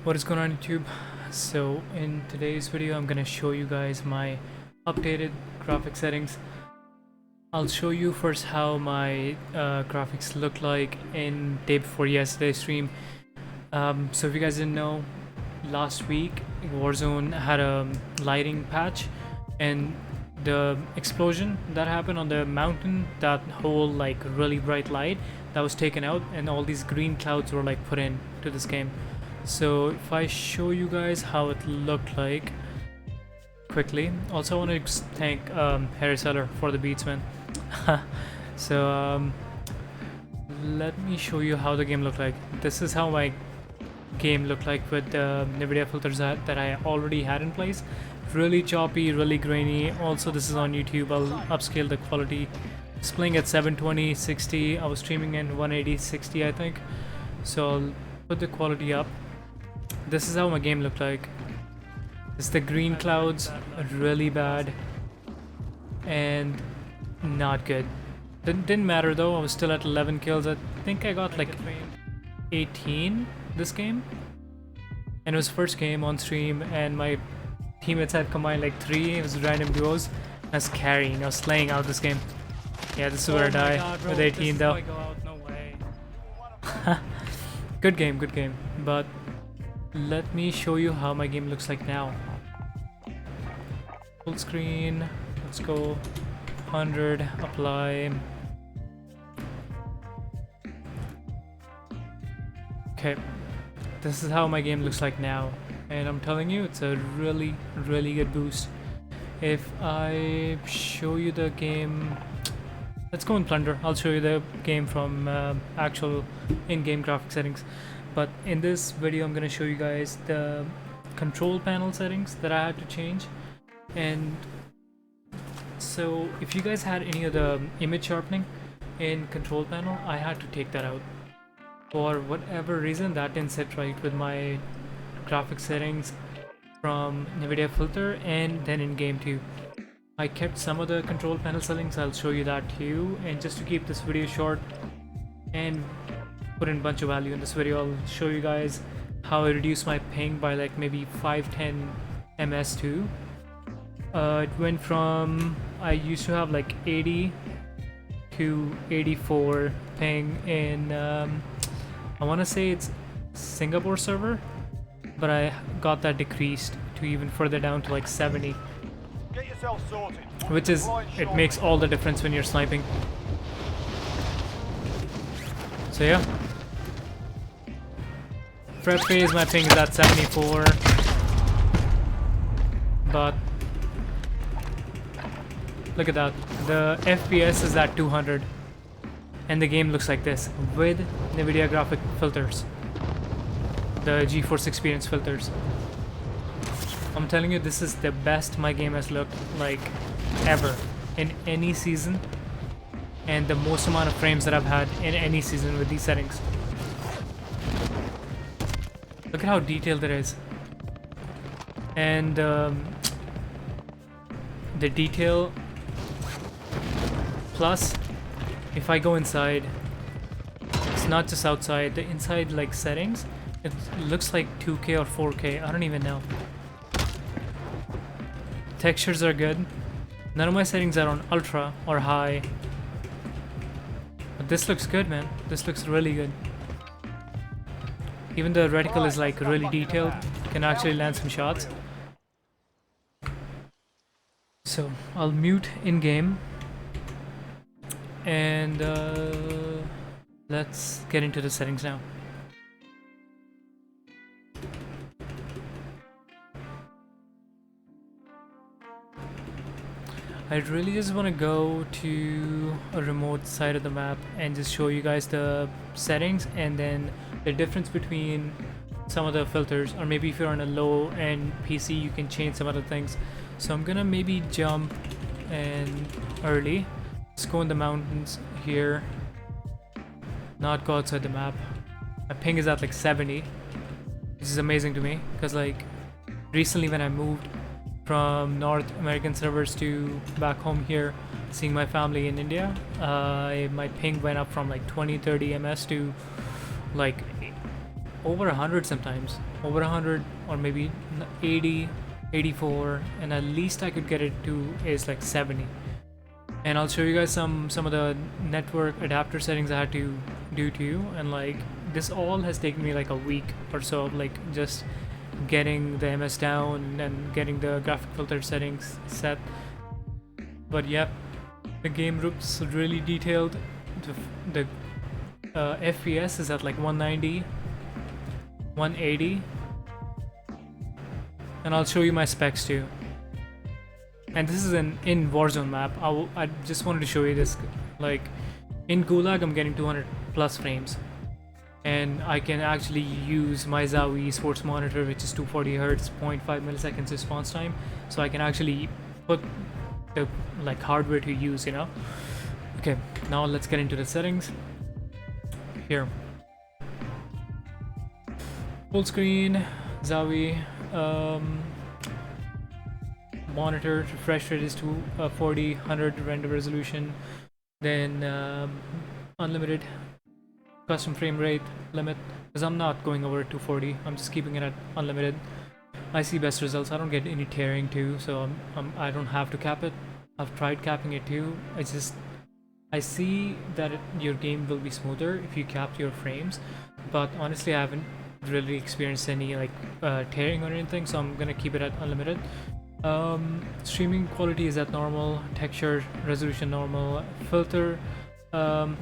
What is going on, YouTube? So in today's video I'm gonna show you guys my updated graphic settings. I'll show you first how my graphics look like in day before yesterday's stream. So if you guys didn't know, last week Warzone had a lighting patch, and the explosion that happened on the mountain, that whole like really bright light, that was taken out and all these green clouds were like put in to this game. So if I show you guys how it looked like quickly. Also, I want to thank Harry Seller for the beats, man. So let me show you how the game looked like. This is how my game looked like with the NVidia filters that I already had in place. Really choppy, really grainy. Also, this is on YouTube. I'll upscale the quality. It's playing at 720 60. I was streaming in 180 60, I think. So I'll put the quality up. This is how my game looked like. It's the green clouds, really bad and not good. Didn't matter though, I was still at 11 kills. I think I got like 18 this game, and it was first game on stream, and my teammates had combined like 3. It was random duos. I was carrying, I was slaying out this game. Yeah, this is where I die with 18 though. No way. Good game, but let me show you how my game looks like now. Full screen, let's go 100, apply. Okay, this is how my game looks like now, and I'm telling you, it's a really good boost. If I show you the game, let's go in Plunder. I'll show you the game from actual in-game graphic settings. But in this video, I'm gonna show you guys the control panel settings that I had to change. And so if you guys had any of the image sharpening in control panel, I had to take that out. For whatever reason, that didn't sit right with my graphic settings from NVIDIA filter and then in game too. I kept some of the control panel settings. I'll show you that too. And just to keep this video short and put in a bunch of value in this video, I'll show you guys how I reduced my ping by like maybe 5-10 ms too. It went from, I used to have like 80 to 84 ping in I want to say it's Singapore server, but I got that decreased to even further down to like 70. Get yourself sorted. Which is, it makes all the difference when you're sniping. So yeah, prep phase, my ping is at 74, but look at that, the FPS is at 200, and the game looks like this with NVIDIA graphic filters, the GeForce Experience filters. I'm telling you, this is the best my game has looked like ever in any season, and the most amount of frames that I've had in any season with these settings. Look at how detailed it is, and the detail plus, if I go inside, it's not just outside, the inside like settings, it looks like 2K or 4K, I don't even know. Textures are good. None of my settings are on ultra or high. But this looks good, man. This looks really good. Even the reticle is like really detailed. Can actually land some shots. So I'll mute in game. And let's get into the settings now. I really just want to go to a remote side of the map and just show you guys the settings and then the difference between some of the filters, or maybe if you're on a low end PC you can change some other things. So I'm gonna maybe jump and early. Let's go in the mountains here, not go outside the map. My ping is at like 70, which is amazing to me because like recently when I moved from North American servers to back home here, seeing my family in India, my ping went up from like 20-30 ms to like over 100 sometimes, over 100 or maybe 80, 84, and at least I could get it to is like 70. And I'll show you guys some of the network adapter settings I had to do too, and like this all has taken me like a week or so of like just getting the MS down and getting the graphic filter settings set. But yep, the game looks really detailed. The FPS is at like 190, 180, and I'll show you my specs too. And this is an in Warzone map. I just wanted to show you this. Like in Gulag, I'm getting 200 plus frames, and I can actually use my Zowie sports monitor, which is 240 Hz, 0.5 milliseconds response time. So I can actually put the like hardware to use, you know. Okay, now let's get into the settings. Here, full screen, Zowie. Monitor refresh rate is 240, 100 render resolution, then unlimited custom frame rate limit, because I'm not going over 240, I'm just keeping it at unlimited. I see best results. I don't get any tearing too, so I don't have to cap it. I've tried capping it too. I see that your game will be smoother if you cap your frames, but honestly I haven't really experienced any like tearing or anything, so I'm gonna keep it at unlimited. Streaming quality is at normal, texture resolution normal, filter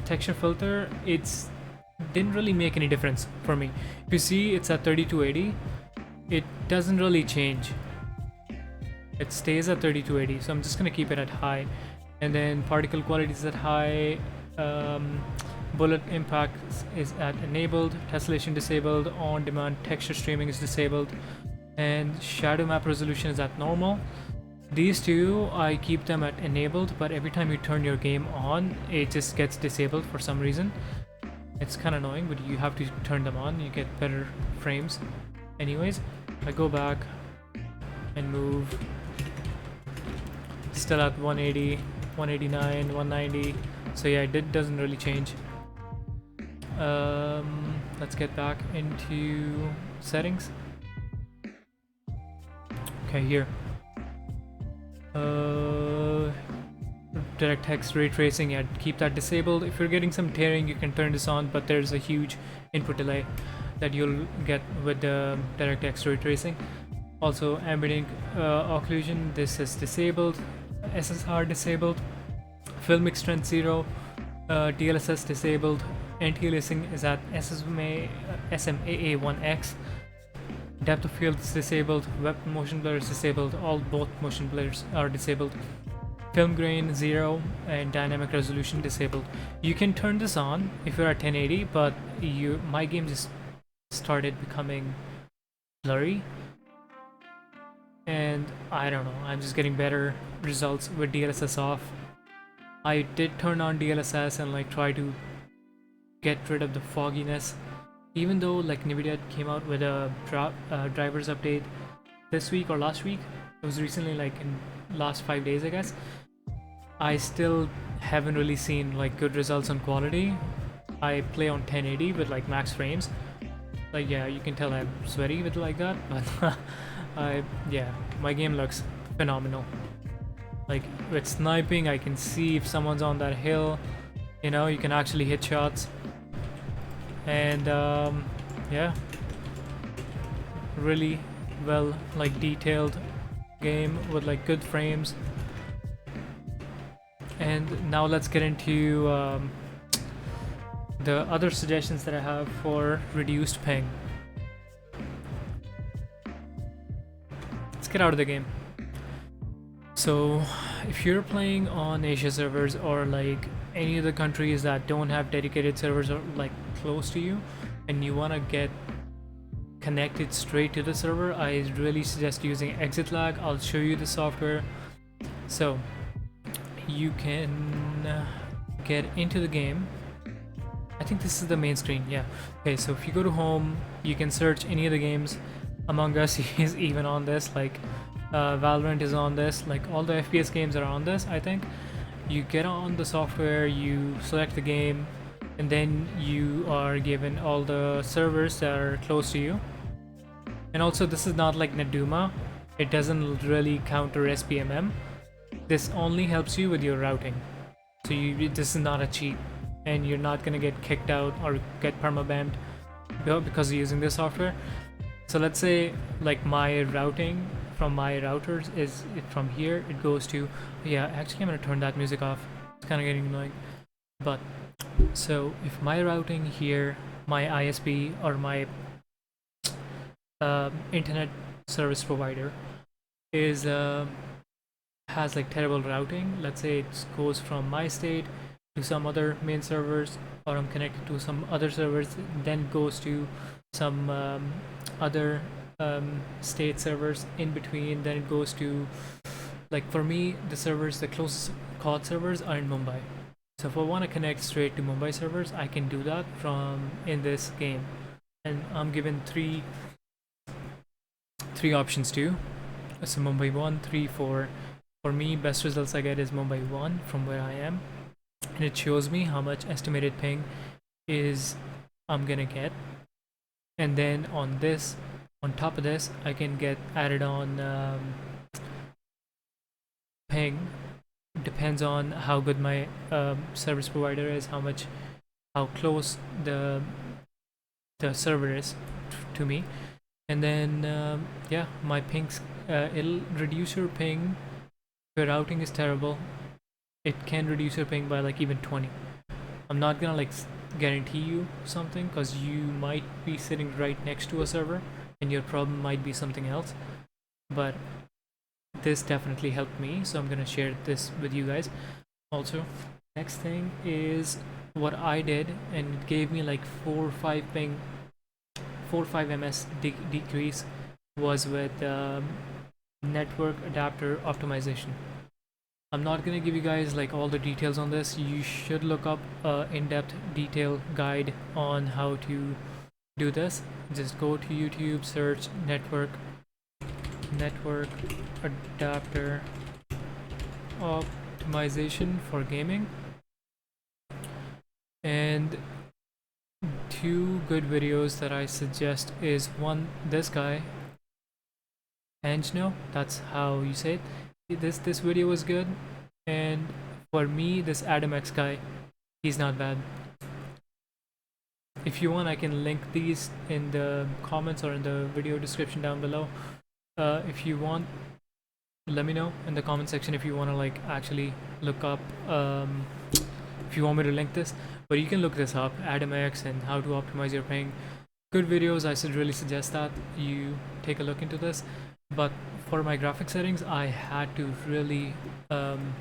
texture filter, it's didn't really make any difference for me. If you see, it's at 3280, it doesn't really change, it stays at 3280, so I'm just gonna keep it at high. And then particle quality is at high, bullet impact is at enabled, tessellation disabled, on demand texture streaming is disabled, and shadow map resolution is at normal. These two I keep them at enabled, but every time you turn your game on it just gets disabled for some reason. It's kind of annoying, but you have to turn them on, you get better frames. Anyways, I go back and move, still at 180, 189, 190, so yeah, it doesn't really change. Let's get back into settings. Okay, here, DirectX ray tracing, yeah, keep that disabled. If you're getting some tearing, you can turn this on, but there's a huge input delay that you'll get with the DirectX ray tracing. Also, ambient occlusion, this is disabled. SSR disabled. Filmic strength 0. DLSS disabled. Anti-aliasing is at SMAA1X. Depth of field is disabled. Weapon motion blur is disabled. Both motion blurs are disabled. Film grain 0 and dynamic resolution disabled. You can turn this on if you're at 1080, but my game just started becoming blurry, and I don't know, I'm just getting better results with DLSS off. I did turn on DLSS and like try to get rid of the fogginess, even though like NVidia came out with a drivers update this week or last week. It was recently, like in last 5 days I guess. I still haven't really seen like good results on quality. I play on 1080 with like max frames. Like yeah, you can tell I'm sweaty with like that, but yeah, my game looks phenomenal. Like with sniping, I can see if someone's on that hill, you know, you can actually hit shots. And yeah, really well like detailed game with like good frames. And now let's get into the other suggestions that I have for reduced ping. Let's get out of the game. So if you're playing on Asia servers or like any of the countries that don't have dedicated servers or like close to you, and you want to get connected straight to the server, I really suggest using exit lag. I'll show you the software. So you can get into the game. I think this is the main screen, yeah. Okay, so if you go to home, you can search any of the games. Among Us is even on this, like Valorant is on this, like all the FPS games are on this, I think. You get on the software, you select the game, and then you are given all the servers that are close to you. And also, this is not like Naduma. It doesn't really counter SPMM. This only helps you with your routing. So this is not a cheat, and you're not gonna get kicked out or get permabanned because you're using this software. So let's say like my routing from my routers is from here. It goes to, yeah. Actually, I'm gonna turn that music off. It's kind of getting annoying. But so if my routing here, my ISP or my internet service provider is has like terrible routing. Let's say it goes from my state to some other main servers, or I'm connected to some other servers, then goes to some other state servers in between, then it goes to, like for me, the servers, the closest COD servers are in Mumbai. So if I want to connect straight to Mumbai servers, I can do that from in this game. And I'm given three options too. So Mumbai 1, 3, 4. For me, best results I get is Mumbai 1 from where I am. And it shows me how much estimated ping is I'm gonna get. And then on this, on top of this, I can get added on ping. Depends on how good my service provider is, how close the server is to me. And then yeah, my pings, it'll reduce your ping. If your routing is terrible, it can reduce your ping by like even 20. I'm not gonna like guarantee you something, because you might be sitting right next to a server and your problem might be something else, but this definitely helped me, so I'm gonna share this with you guys. Also, next thing is what I did, and it gave me like 4 or 5 ping, 4 or 5 ms decrease, was with network adapter optimization. I'm not gonna give you guys like all the details on this. You should look up in-depth detail guide on how to do this. Just go to YouTube, search network adapter optimization for gaming, and 2 good videos that I suggest is one, this guy, Angno, that's how you say it. This video was good, and for me, this Adam X guy, he's not bad. If you want, I can link these in the comments or in the video description down below. If you want, let me know in the comment section if you want to like actually look up, if you want me to link this. But you can look this up, Adam X and how to optimize your ping. Good videos. I should really suggest that you take a look into this. But for my graphic settings, I had to really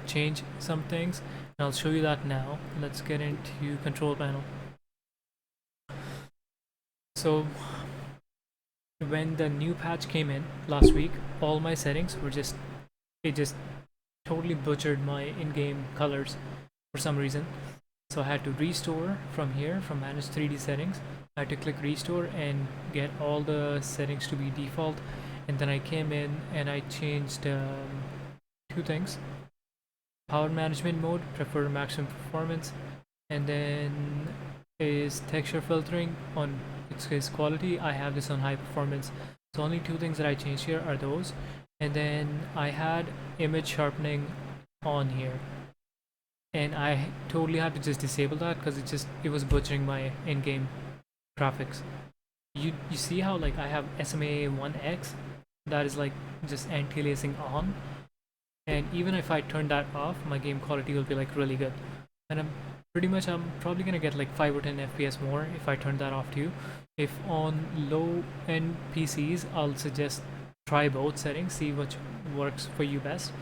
change some things, and I'll show you that now. Let's get into control panel. So when the new patch came in last week, all my settings were just totally butchered my in-game colors for some reason. So I had to restore from here, from manage 3D settings. I had to click restore and get all the settings to be default, and then I came in and I changed 2 things: power management mode, prefer maximum performance, and then is texture filtering on its quality. I have this on high performance. So only 2 things that I changed here are those. And then I had image sharpening on here, and I totally had to just disable that because it was butchering my in-game graphics. You see how like I have SMA 1X, that is like just anti-aliasing on, and even if I turn that off, my game quality will be like really good. And I'm probably gonna get like 5 or 10 FPS more if I turn that off too. If on low end PCs, I'll suggest try both settings, see what works for you best.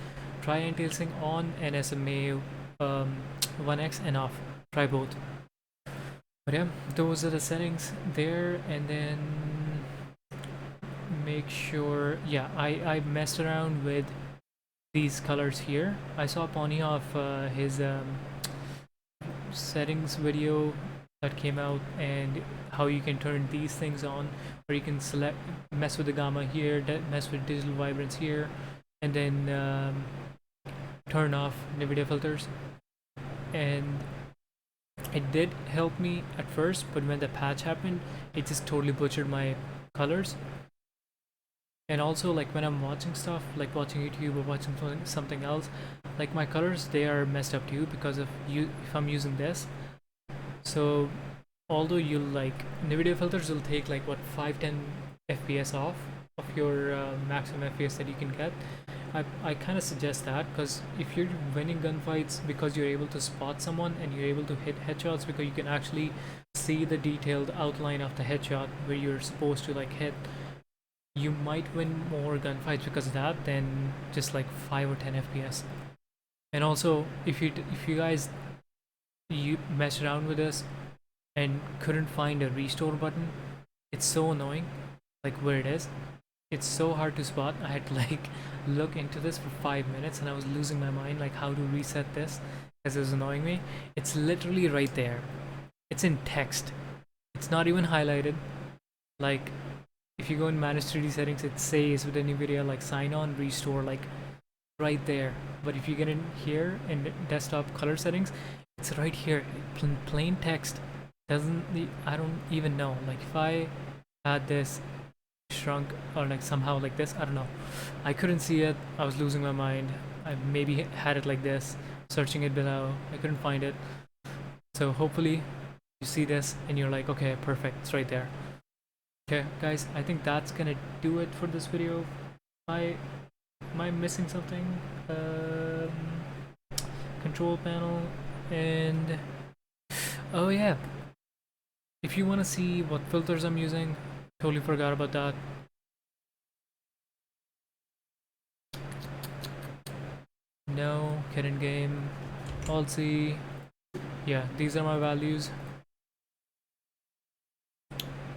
Try anti-aliasing on and SMA 1X and off. Try both. But yeah, those are the settings there. And then make sure, yeah, I messed around with these colors here. I saw Pony off his settings video that came out, and how you can turn these things on, or you can mess with the gamma here, mess with digital vibrance here, and then turn off NVidia filters. And It did help me at first, but when the patch happened, it just totally butchered my colors. And also, like when I'm watching stuff, like watching YouTube or watching something else, like my colors, they are messed up too because of you if I'm using this. So although you'll like NVidia filters will take like what 5-10 FPS off of your maximum FPS that you can get. I kind of suggest that because if you're winning gunfights because you're able to spot someone and you're able to hit headshots because you can actually see the detailed outline of the headshot where you're supposed to like hit, you might win more gunfights because of that than just like 5 or 10 FPS. And also, if you guys you mess around with this and couldn't find a restore button, it's so annoying. Like where it is, it's so hard to spot. I had to like look into this for 5 minutes and I was losing my mind like how to reset this because it was annoying me. It's literally right there. It's in text. It's not even highlighted. Like if you go in manage 3D settings, it says with NVIDIA like sign on restore like right there. But if you get in here in desktop color settings, it's right here, plain text. Doesn't I don't even know. Like if I had this shrunk or like somehow like this, I don't know. I couldn't see it. I was losing my mind. I maybe had it like this, searching it below. I couldn't find it. So hopefully you see this and you're like, okay, perfect. It's right there. Okay, guys, I think that's gonna do it for this video. Am I missing something? Control panel and oh yeah. If you want to see what filters I'm using, totally forgot about that. No, hidden game, Alt C. Yeah, these are my values.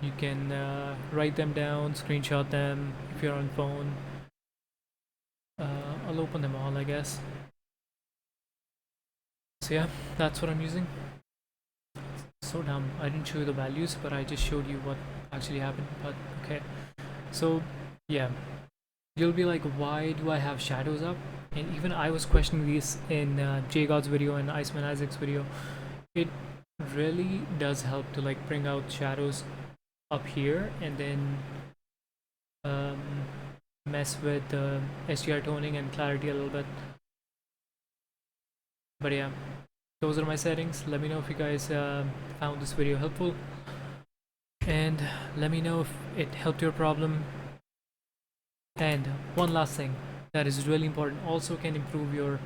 You can write them down, screenshot them if you're on phone. I'll open them all, I guess. So yeah, that's what I'm using. So dumb, I didn't show you the values, but I just showed you what actually happened. But okay, so yeah, you'll be like, why do I have shadows up? And even I was questioning these in JGod's video and Iceman Isaac's video. It really does help to like bring out shadows up here and then mess with the SDR toning and clarity a little bit. But yeah, those are my settings. Let me know if you guys found this video helpful, and let me know if it helped your problem. And one last thing that is really important, also can improve your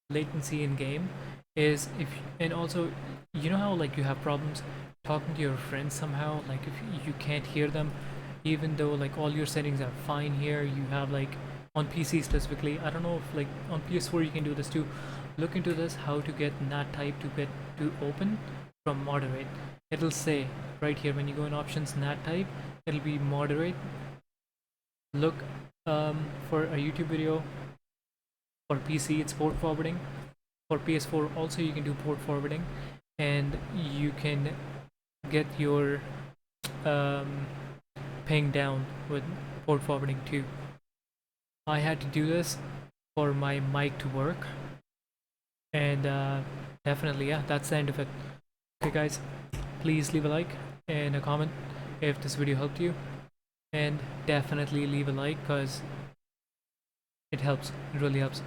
latency in game, is if and also you know how like you have problems talking to your friends somehow, like if you can't hear them even though like all your settings are fine here, you have like on PC specifically, I don't know if like on PS4 you can do this too. Look into this, how to get NAT type to get to open from moderate. It'll say right here when you go in options NAT type, it'll be moderate. Look for a YouTube video. For PC it's port forwarding. For PS4 also you can do port forwarding, and you can get your ping down with port forwarding too. I had to do this for my mic to work, and definitely yeah, that's the end of it. Okay guys, please leave a like and a comment if this video helped you, and definitely leave a like because it helps, it really helps.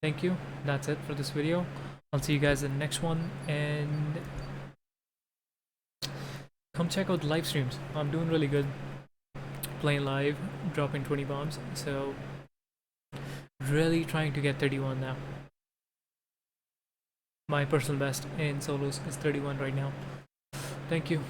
Thank you, that's it for this video. I'll see you guys in the next one, and come check out the live streams. I'm doing really good playing live, dropping 20 bombs, so really trying to get 31 now. My personal best in solos is 31 right now. Thank you.